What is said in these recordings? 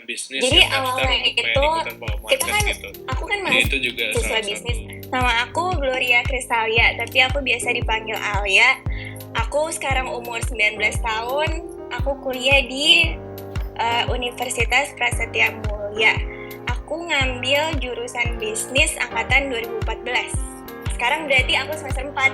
bisnis Jadi yang daftar awalnya untuk pengen itu ikutan Pop kita Market kan, gitu. aku kan Jadi itu juga mahasiswa salah bisnis. satu. Nama aku Gloria Kristalia, tapi aku biasa dipanggil Alia. Aku sekarang umur 19 tahun. Aku kuliah di Universitas Prasetya Mulia. Aku ngambil jurusan bisnis angkatan 2014. Sekarang berarti aku semester 4.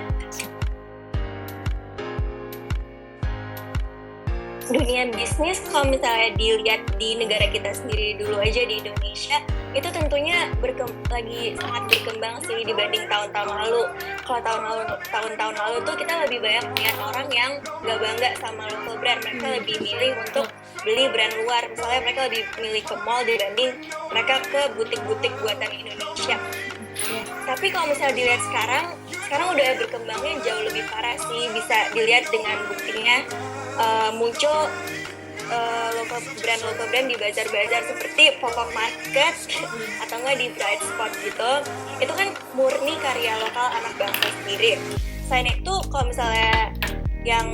Dunia bisnis kalau misalnya dilihat di negara kita sendiri dulu aja di Indonesia, itu tentunya lagi sangat berkembang sih dibanding tahun-tahun lalu. Kalau tahun-tahun lalu tuh kita lebih banyak melihat orang yang gak bangga sama local brand. Mereka lebih milih untuk beli brand luar. Misalnya mereka lebih milih ke mall dibanding mereka ke butik-butik buatan Indonesia. Tapi kalau misalnya dilihat sekarang udah berkembangnya jauh lebih parah sih. Bisa dilihat dengan buktinya muncul local brand di bazar-bazar seperti Pop Market atau enggak di Bright Spot gitu. Itu kan murni karya lokal anak bangsa sendiri. Selain itu kalau misalnya yang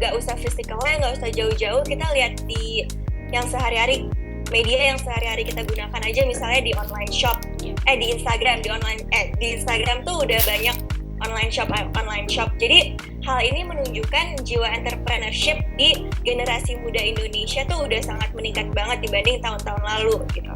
nggak usah physicalnya, nggak usah jauh-jauh, kita lihat di yang sehari-hari, media yang sehari-hari kita gunakan aja, misalnya di online shop, di Instagram tuh udah banyak online shop. Jadi hal ini menunjukkan jiwa entrepreneurship di generasi muda Indonesia tuh udah sangat meningkat banget dibanding tahun-tahun lalu gitu.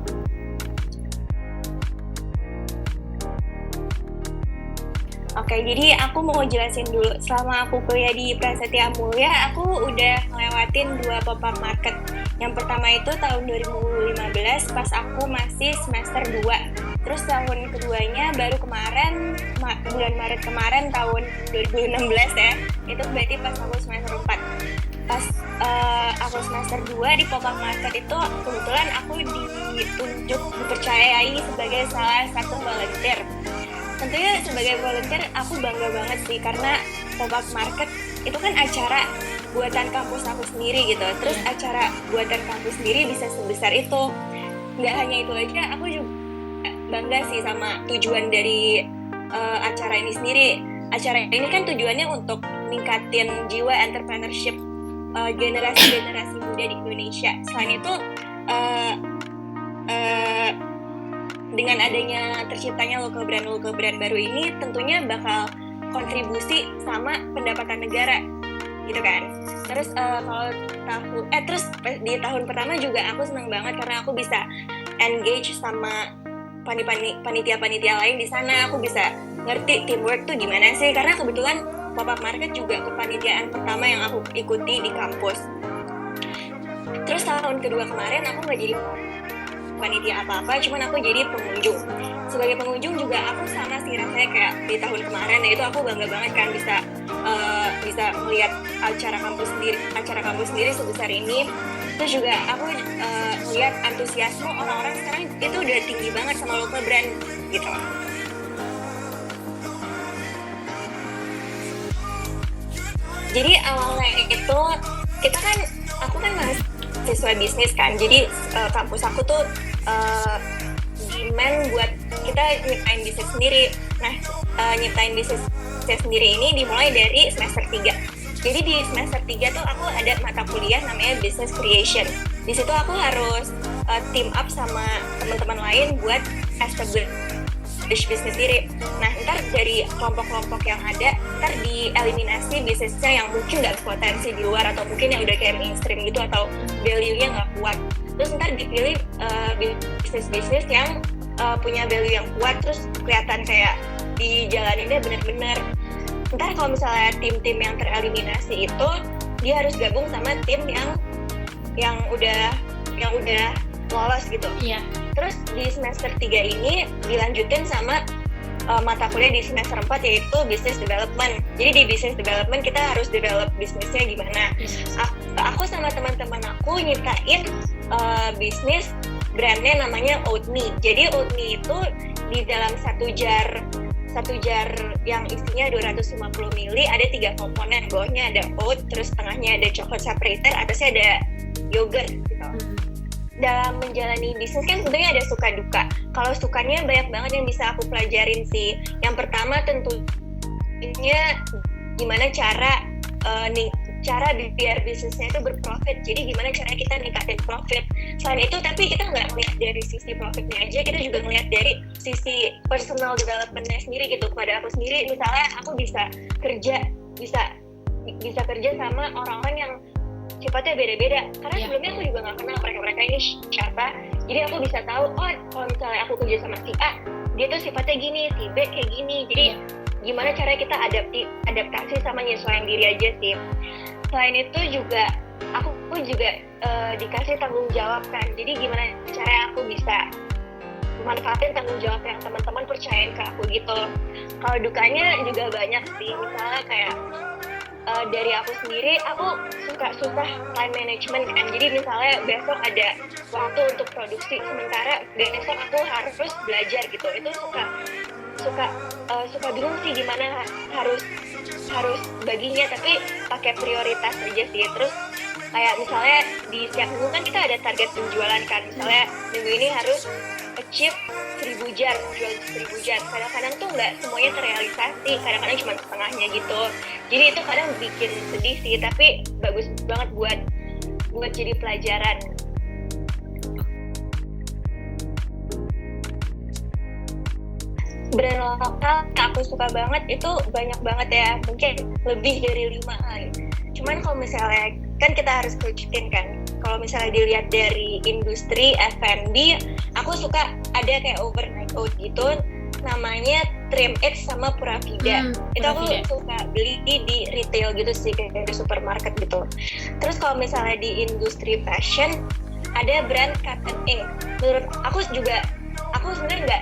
Oke, jadi aku mau jelasin dulu. Selama aku kuliah di Prasetya Mulia, aku udah ngelewatin 2 pop-up market. Yang pertama itu tahun 2015 pas aku masih semester 2. Terus tahun keduanya baru kemarin, bulan Maret kemarin tahun 2016 ya. Itu berarti pas aku semester 4. Pas aku semester 2 di pop-up market itu kebetulan aku dipercayai sebagai salah satu volunteer. Tentunya sebagai volunteer aku bangga banget sih, karena pop-up market itu kan acara buatan kampus aku sendiri gitu. Terus acara buatan kampus sendiri bisa sebesar itu. Nggak hanya itu aja, aku juga bangga sih sama tujuan dari acara ini sendiri. Acara ini kan tujuannya untuk meningkatin jiwa entrepreneurship generasi-generasi muda di Indonesia. Selain itu dengan adanya terciptanya local brand baru ini tentunya bakal kontribusi sama pendapatan negara gitu kan. Terus terus di tahun pertama juga aku senang banget karena aku bisa engage sama panitia-panitia lain di sana. Aku bisa ngerti teamwork tuh gimana sih, karena kebetulan pop-up market juga kepanitiaan pertama yang aku ikuti di kampus. Terus tahun kedua kemarin aku nggak jadi panitia apa-apa, cuman aku jadi pengunjung. Sebagai pengunjung juga aku sama sih rasanya kayak di tahun kemarin, yaitu aku bangga banget kan bisa melihat acara kampus sendiri sebesar ini. Terus juga aku melihat antusiasme orang-orang sekarang itu udah tinggi banget sama local brand gitu. Jadi awalnya itu aku kan mahasiswa bisnis kan, jadi kampus aku tuh demand buat kita nyiptain bisnis sendiri. Nah, nyiptain bisnis sendiri ini dimulai dari semester 3. Jadi di semester 3 tuh aku ada mata kuliah namanya Business Creation. Di situ aku harus team up sama teman-teman lain buat establish bisnis sendiri. Nah, ntar dari kelompok-kelompok yang ada, ntar dieliminasi bisnisnya yang mungkin nggak berpotensi di luar, atau mungkin yang udah kayak mainstream gitu, atau value-nya nggak kuat. Terus ntar dipilih bisnis-bisnis yang punya value yang kuat, terus kelihatan kayak dijalaninnya benar-benar. Ntar kalau misalnya tim-tim yang tereliminasi itu, dia harus gabung sama tim yang udah lolos gitu. Iya. Terus di semester 3 ini dilanjutin sama mata kuliah di semester 4, yaitu business development. Jadi di business development kita harus develop bisnisnya gimana. Aku sama teman-teman aku nyiptain bisnis brandnya namanya Oatme. Jadi Oatme itu di dalam satu jar yang isinya 250 ml ada 3 komponen. Bawahnya ada oat, terus tengahnya ada chocolate separator, atasnya ada yogurt gitu. Dalam menjalani bisnis kan tentunya ada suka duka. Kalau sukanya banyak banget yang bisa aku pelajarin sih. Yang pertama tentunya gimana cara cara biar bisnisnya itu berprofit. Jadi gimana caranya kita ningkatin profit. Selain itu, tapi kita nggak melihat dari sisi profitnya aja, kita juga melihat dari sisi personal development-nya sendiri gitu. Kepada aku sendiri, misalnya aku bisa kerja sama orang-orang yang sifatnya beda-beda, karena sebelumnya aku juga nggak kenal mereka ini siapa. Jadi aku bisa tahu, oh kalau misalnya aku kerja sama si A, dia tuh sifatnya gini, si B kayak gini. Jadi gimana caranya kita adaptasi sama nyesuaiin diri aja sih. Selain itu juga aku juga dikasih tanggung jawab kan. Jadi gimana caranya aku bisa manfaatin tanggung jawab yang teman-teman percayain ke aku gitu. Kalau dukanya juga banyak sih, misalnya kayak dari aku sendiri, aku suka susah time management kan. Jadi misalnya besok ada waktu untuk produksi, sementara besok aku harus belajar gitu. Itu suka bingung sih gimana harus baginya, tapi pakai prioritas aja sih. Terus kayak misalnya di setiap minggu kan kita ada target penjualan kan. Misalnya minggu ini harus achieve 1000 jar, jual 1000 jar. Kadang-kadang tuh nggak semuanya terrealisasi, kadang-kadang cuma setengahnya gitu. Jadi itu kadang bikin sedih sih, tapi bagus banget buat jadi pelajaran. Brand lokal aku suka banget itu banyak banget ya, mungkin lebih dari 5 kali. Cuman kalau misalnya kan kita harus kerucutin kan. Kalau misalnya dilihat dari industri F&B, aku suka ada kayak overnight oat gitu, namanya Trim X sama Pura Vida. Itu aku suka beli di retail gitu sih, kayak di supermarket gitu. Terus kalau misalnya di industri fashion, ada brand Cotton Ink. Menurut aku sebenarnya nggak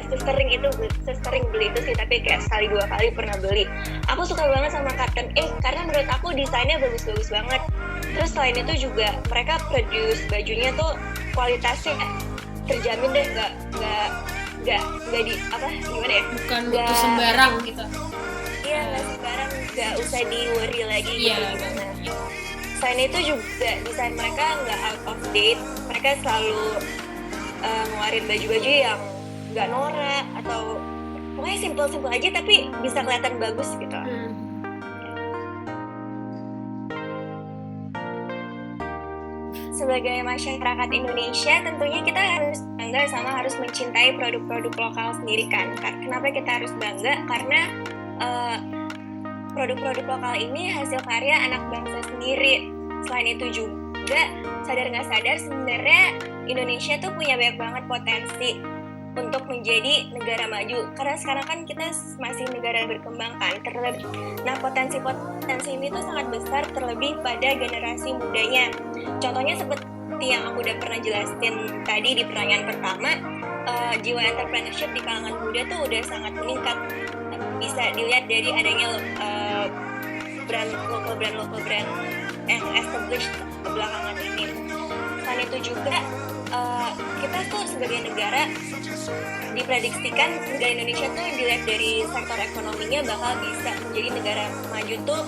sesering beli itu sih, tapi kayak sekali 2 kali pernah beli. Aku suka banget sama Cotton Ink karena menurut aku desainnya bagus-bagus banget. Terus selain itu juga mereka produce bajunya tuh kualitasnya terjamin deh, nggak di apa gimana ya? Bukan mutu sembarang gitu. Iya, nggak sembarang, nggak usah di worry lagi gitu gimana. Selain itu juga desain mereka nggak out of date. Mereka selalu ngeluarin baju-baju yang nggak norak atau pokoknya simple aja tapi bisa kelihatan bagus gitu. Sebagai masyarakat Indonesia, tentunya kita harus bangga sama harus mencintai produk-produk lokal sendiri kan. Kenapa kita harus bangga? Karena produk-produk lokal ini hasil karya anak bangsa sendiri. Selain itu juga, sadar nggak sadar sebenarnya Indonesia tuh punya banyak banget potensi untuk menjadi negara maju, karena sekarang kan kita masih negara berkembang kan. Nah, potensi ini tuh sangat besar, terlebih pada generasi mudanya. Contohnya seperti yang aku udah pernah jelasin tadi di pertanyaan pertama, jiwa entrepreneurship di kalangan muda tuh udah sangat meningkat. Bisa dilihat dari adanya local brand yang established belakangan ini. Selain itu juga kita tuh sebagai negara diprediksikan negara Indonesia tuh dilihat dari sektor ekonominya bakal bisa menjadi negara maju tuh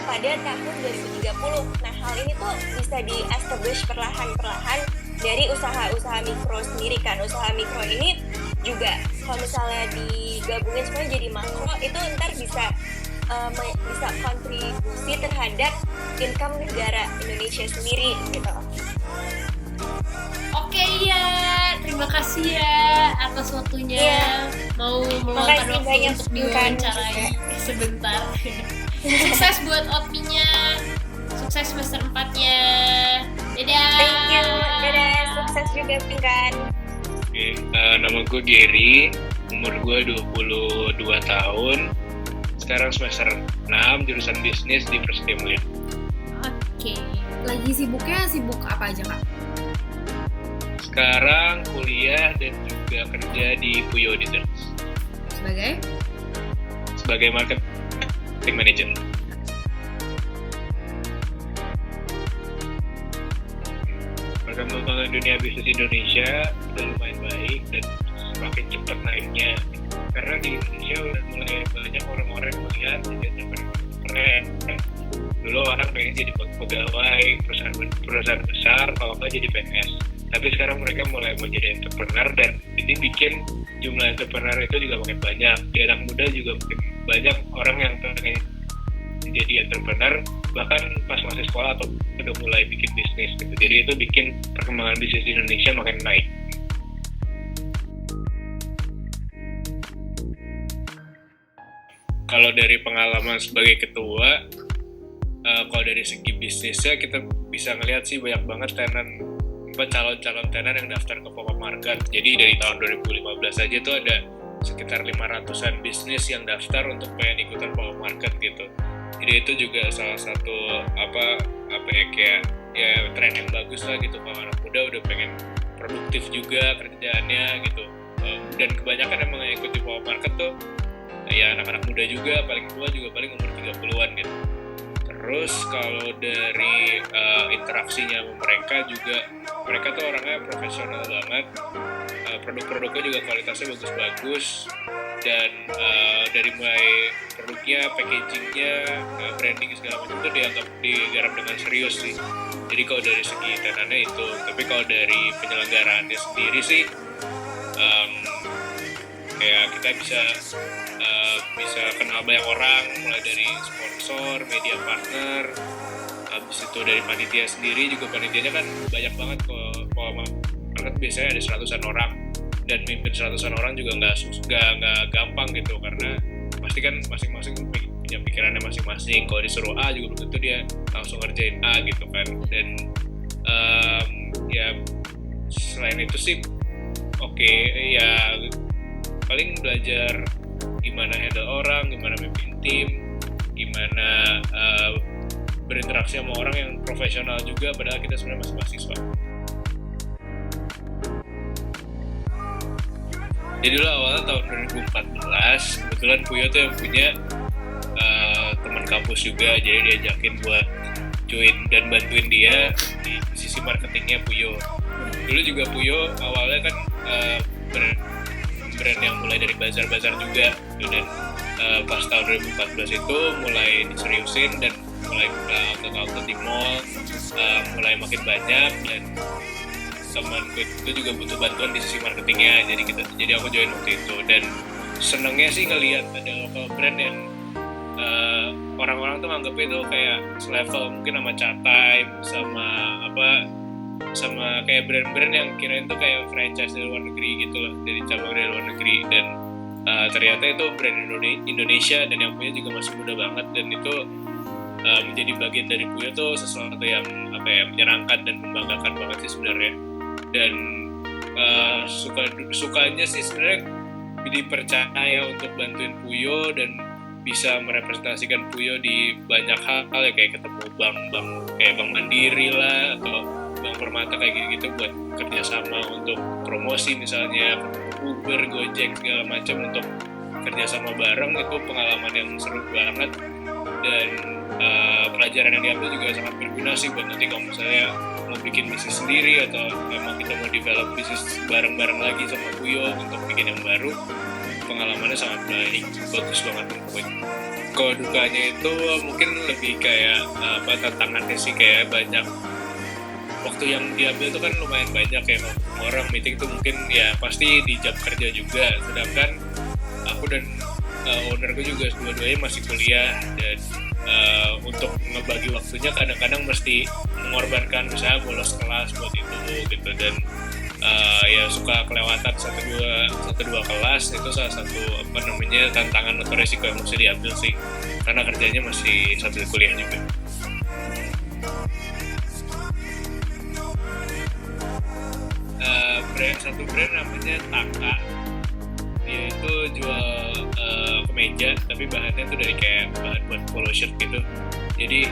pada tahun 2030. Nah, hal ini tuh bisa di-establish perlahan-perlahan dari usaha-usaha mikro sendiri kan. Usaha mikro ini juga kalau misalnya digabungin semuanya jadi makro, itu ntar bisa kontribusi terhadap income negara Indonesia sendiri gitu. Oke ya, terima kasih ya atas waktunya. Mau meluangkan waktu untuk diwawancarai sebentar. Sukses buat OTMI-nya, sukses semester 4-nya. Dadah. Thank you, dadah. Sukses juga Pinkan. Oke, nama gue Gary, umur gue 22 tahun. Sekarang semester 6, jurusan bisnis di Persija Mulia. Oke, lagi sibuk apa aja Kak? Sekarang kuliah dan juga kerja di Puyo Auditors. Sebagai marketing manager. Perkembangan dunia bisnis Indonesia udah lumayan baik dan semakin cepat naiknya. Karena di Indonesia udah mulai banyak orang-orang melihat jadi entrepreneur. Dulu orang pengen jadi pegawai perusahaan besar, kalau nggak jadi PNS. Tapi sekarang mereka mulai mau jadi entrepreneur, dan ini bikin jumlah entrepreneur itu juga makin banyak. Di anak muda juga makin banyak orang yang pengen jadi entrepreneur bahkan pas masih sekolah atau udah mulai bikin bisnis gitu. Jadi itu bikin perkembangan bisnis di Indonesia makin naik. Kalau dari pengalaman sebagai ketua, kalau dari segi bisnisnya kita bisa ngelihat sih banyak banget calon-calon tenan yang daftar ke pop-up market. Jadi dari tahun 2015 aja tuh ada sekitar 500-an bisnis yang daftar untuk pengen ikutan pop-up market gitu. Jadi itu juga salah satu kayak tren yang bagus lah gitu, kalau anak muda udah pengen produktif juga kerjaannya gitu. Dan kebanyakan emang yang ikut di pop-up market tuh ya anak-anak muda juga, paling tua juga paling umur 30-an gitu. Terus kalau dari interaksinya sama mereka juga, mereka tuh orangnya profesional banget, produk-produknya juga kualitasnya bagus-bagus, dan dari mulai produknya, packagingnya, branding segala macam itu digarap dengan serius sih. Jadi kalau dari segi tenannya itu, tapi kalau dari penyelenggaraannya sendiri sih kayak kita bisa kenal banyak orang, mulai dari sponsor, media partner, habis itu dari panitia sendiri juga. Panitianya kan banyak banget, kalau market biasanya ada 100-an orang, dan mimpin 100-an orang juga nggak gampang gitu, karena pasti kan masing-masing punya pikirannya masing-masing. Kalau disuruh A juga belum tentu dia langsung ngerjain A gitu kan. Dan ya selain itu sih ya paling belajar gimana handle orang, gimana mimpin tim, gimana berinteraksi sama orang yang profesional juga, padahal kita sebenarnya masih mahasiswa. Jadi dulu awalnya tahun 2014, kebetulan Puyo tuh yang punya teman kampus juga, jadi diajakin buat join dan bantuin dia di sisi marketingnya Puyo. Dulu juga Puyo awalnya kan brand yang mulai dari bazar-bazar juga gitu, dan pas tahun 2014 itu mulai diseriusin dan mulai buka outlet di mall, mulai makin banyak, dan temanku itu juga butuh bantuan di sisi marketingnya, jadi aku join waktu itu. Dan senengnya sih ngelihat ada local brand yang orang-orang tuh nganggep itu kayak selevel mungkin sama Chatime, sama kayak brand-brand yang kirain tuh kayak franchise dari luar negeri gitu loh, dari cabang dari luar negeri. Dan ternyata itu brand Indonesia, dan yang punya juga masih muda banget, dan itu menjadi bagian dari Puyo tuh sesuatu yang menyenangkan dan membanggakan banget sih sebenarnya. Dan sukanya sih sebenarnya dipercaya untuk bantuin Puyo dan bisa merepresentasikan Puyo di banyak hal ya, kayak ketemu bank kayak Bank Mandiri lah atau Bank Permata kayak gitu buat kerjasama untuk promosi, misalnya Uber, Gojek segala macam untuk kerjasama bareng. Itu pengalaman yang seru banget, dan pelajaran yang diambil juga sangat berguna sih buat nanti kalau misalnya mau bikin bisnis sendiri atau memang kita mau develop bisnis bareng-bareng lagi sama Puyo untuk bikin yang baru. Pengalamannya sangat baik, bagus banget pokoknya. Kalau dukanya itu mungkin lebih kayak tantangannya sih, kayak banyak waktu yang diambil itu kan lumayan banyak ya, orang meeting tuh mungkin ya pasti di jam kerja juga, sedangkan aku dan ownerku juga dua-duanya masih kuliah, dan untuk ngebagi waktunya kadang-kadang mesti mengorbankan misalnya bolos kelas buat itu gitu. Dan ya suka kelewatan satu dua kelas. Itu salah satu tantangan atau resiko yang mesti diambil sih, karena kerjanya masih sambil kuliah juga. Satu brand namanya Taka, dia itu jual kemeja, tapi bahannya tuh dari kayak bahan buat polo shirt gitu. Jadi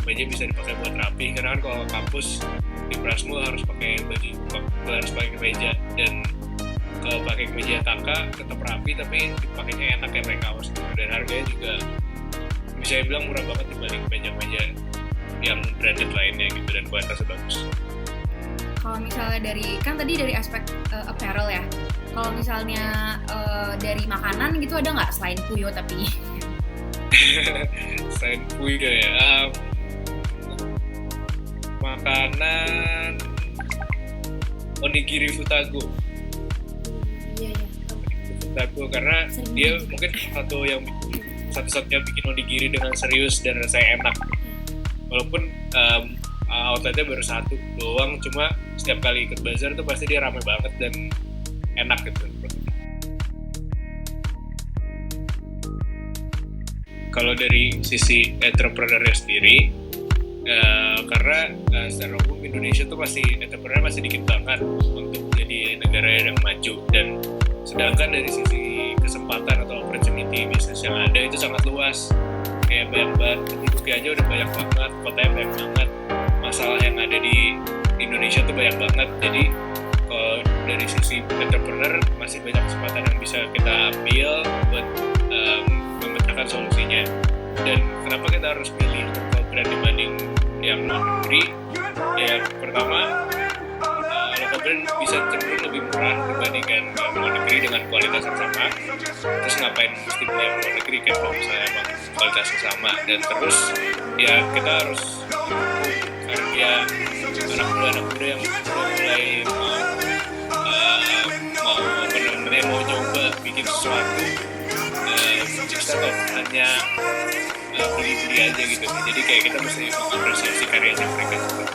kemeja bisa dipakai buat rapi, karena kan kalau kampus di Prasmul harus pakai kemeja, dan kalau pakai kemeja Taka tetap rapi tapi dipakainya enak kayak kaos gitu. Dan harganya juga bisa dibilang murah banget dibanding kemeja-kemeja yang branded lainnya gitu, dan kualitasnya bagus. Kalau misalnya dari aspek apparel ya, kalau misalnya dari makanan gitu ada nggak selain Puyo tapi? Selain Puyo ya, makanan onigiri Futago. Iya. Futago karena dia mungkin satu yang satu-satunya bikin onigiri dengan serius dan rasanya enak. Walaupun outletnya baru satu doang, cuma setiap kali ikut bazar tuh pasti dia ramai banget dan enak gitu. Kalau dari sisi entrepreneurnya sendiri, karena secara umum Indonesia tuh entrepreneur masih dikit banget untuk jadi negara yang maju, dan sedangkan dari sisi kesempatan atau opportunity bisnis yang ada itu sangat luas, kayak banyak banget, penduduknya aja udah banyak banget, kotanya banyak banget, masalah yang ada di Indonesia tuh banyak banget. Jadi kalau dari sisi entrepreneur masih banyak kesempatan yang bisa kita ambil buat memecahkan solusinya. Dan kenapa kita harus pilih local brand dibanding yang luar negeri? Ya pertama, local brand bisa cenderung lebih murah dibandingkan yang luar negeri dengan kualitas yang sama. Terus ngapain mesti beli yang luar negeri kan kalau misalnya emang kualitasnya sama? Dan terus ya kita harus karena ya anak muda yang mulai mau nyoba bikin sesuatu, kita kok hanya beli aja gitu. Jadi kayak kita mesti mengapresiasi karyanya mereka juga.